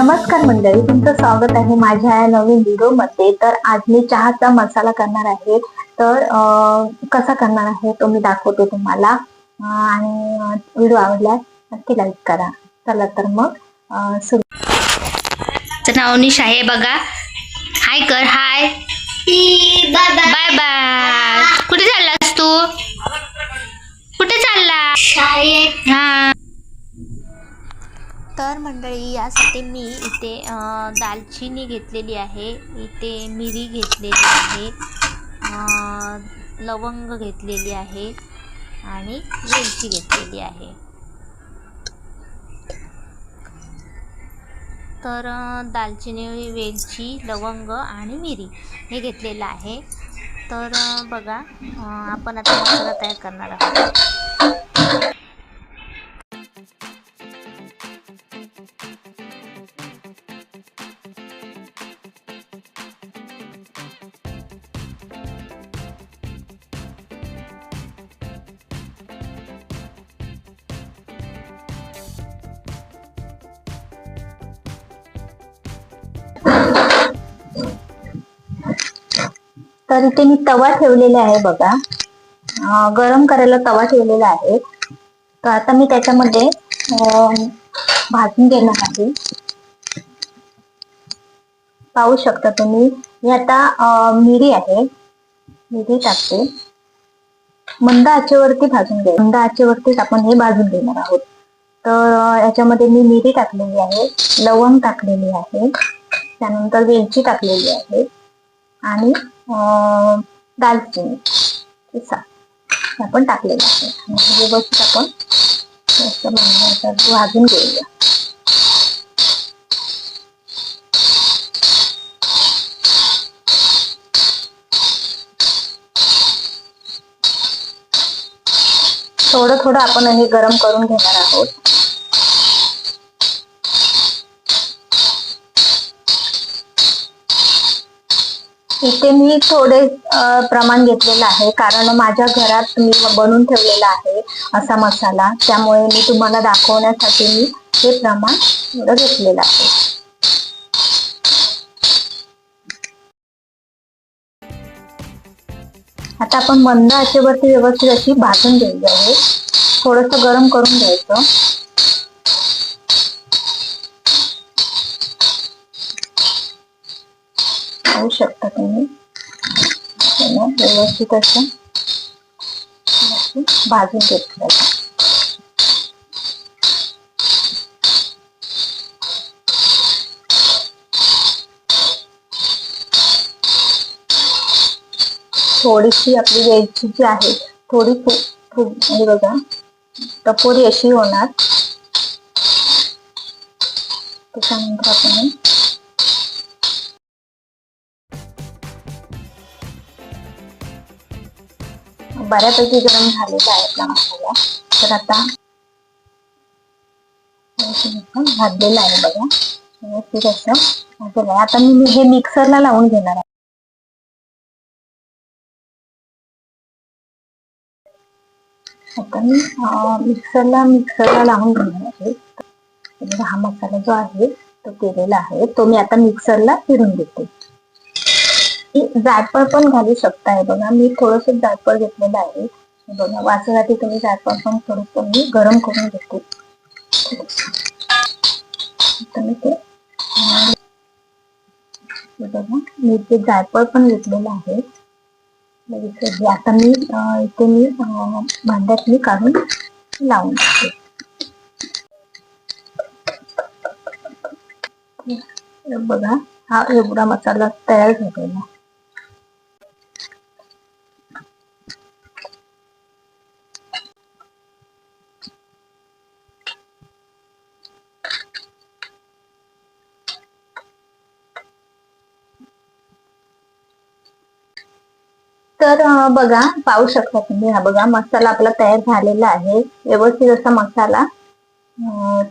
नमस्कार मंडळी, तुमचं स्वागत आहे माझ्या या नवीन व्हिडिओ मध्ये। तर आज मी चहाचा मसाला करणार आहे। तर कसा करणार आहे तो मी दाखवते तुम्हाला। आणि व्हिडिओ आवडल्यास नक्की लाईक करा। चला तर मग नावनिश आहे बघा। हाय कर, हाय बाय बाय। कुठे चाललास तू? कुठे चालला? शाळेत। हा। तर मंडळी, यासाठी मी इथे दालचिनी घेतलेली आहे, इथे मिरी घेतलेली आहे, लवंग घेतलेली आहे आणि वेलची घेतलेली आहे। तर दालचिनी, वेलची, लवंग आणि मिरी हे घेतलेलं आहे। तर बघा, आपण आता मसाला तयार करणार आहोत। तर इथे मी तवा ठेवलेला आहे बघा, गरम करायला तवा ठेवलेला आहे। तर आता मी त्याच्यामध्ये भाजून घेणार आहे। पाहू शकता तुम्ही, मी आता मिरी आहे, मिरी टाकते। मंद आचेवरती भाजून घ्या, मंद आचेवरतीच आपण हे भाजून घेणार आहोत। तर याच्यामध्ये मी मिरी टाकलेली आहे, लवंग टाकलेली आहे, त्यानंतर वेलची टाकलेली आहे आणि दालचिनी आपण टाकलेलं आहे। व्यवस्थित आपण भाजून घेऊया। थोडं थोडं आपण हे गरम करून घेणार आहोत। इथे मी थोडे प्रमाण घेतलेलं आहे, कारण माझ्या घरात मी बनवून ठेवलेला आहे असा मसाला, त्यामुळे मी तुम्हाला दाखवण्यासाठी मी हे प्रमाण थोडं घेतलेलं आहे। आता आपण मंद आचेवरती व्यवस्थित अशी भाजून घ्यायची आहे, थोडंसं गरम करून घ्यायचं। पाहू शकता तुम्ही, व्यवस्थित असं भाजून घेतलं। थोडीशी आपली वेलची जी आहे थोडी म्हणजे बघा टपोरी अशी होणार। त्याच्यानंतर आपण बऱ्यापैकी गरम झालेला आहे आपला मसाला। तर आता भाजलेला आहे बघा, व्यवस्थित असं भाजलेलं आहे। आता मी हे मिक्सरला लावून घेणार आहे। आता मी मिक्सरला लावून घेणार आहे। हा मसाला जो आहे तो केलेला आहे, तो मी आता मिक्सरला फिरून घेते। जायफळ पण घालू शकताय बघा, मी थोडस जायफळ घेतलेलं आहे बघा, वासासाठी तुम्ही जायफळ पण थोडंसं मी गरम करून घेते। बघा, मी ते जायफळ पण घेतलेलं आहे। आता मी भांड्यात काढून लावून देते। बघा, हा एवढा मसाला तयार झालेला। तर बघा, पाहू शकता तुम्ही, हा बघा मसाला आपला तयार झालेला आहे। व्यवस्थित असा मसाला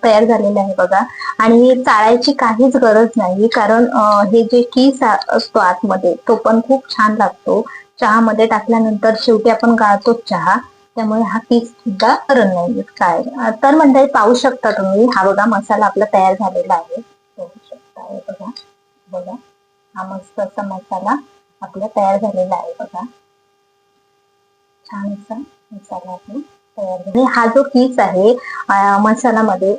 तयार झालेला आहे बघा। आणि चाळायची काहीच गरज नाही, कारण हे जे कीस असतो आतमध्ये तो पण खूप छान लागतो चहामध्ये टाकल्यानंतर। शेवटी आपण गाळतो चहा, त्यामुळे हा कीस सुद्धा गरज नाही काय। तर मंडळी, पाहू शकता तुम्ही, हा बघा मसाला आपला तयार झालेला आहे। आहे बघा. बघा हा मस्त असा मसाला आपला तयार झालेला आहे बघा. छान असा मसाला आपला तयार झाला. हा जो किस आहे मसाल्यामध्ये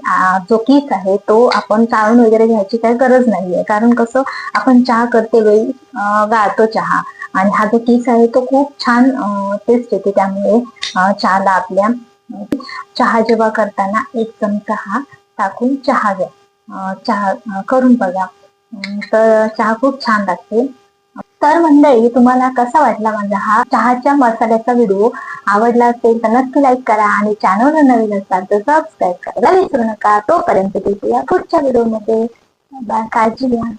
जो किस आहे तो आपण चाळून वगैरे घ्यायची काही गरज नाहीये, कारण कसं आपण चहा करते वेळी गाळतो चहा, आणि हा जो किस आहे तो खूप छान टेस्ट येते. त्यामुळे चहाला आपल्या चहा जेव्हा करताना 1 चमचा हा टाकून चहा घ्या. चहा करून बघा, तर चहा खूप छान लागते. तर मंडळी, तुम्हाला कसा वाटला माझा हा चहाच्या मसाल्याचा व्हिडिओ? आवडला असेल तर नक्की लाईक करा, आणि चॅनलवर नवीन असाल तर सबस्क्राईब करायला विसरू नका. तोपर्यंत भेटूया पुढच्या व्हिडिओमध्ये. बाय, काळजी घ्या.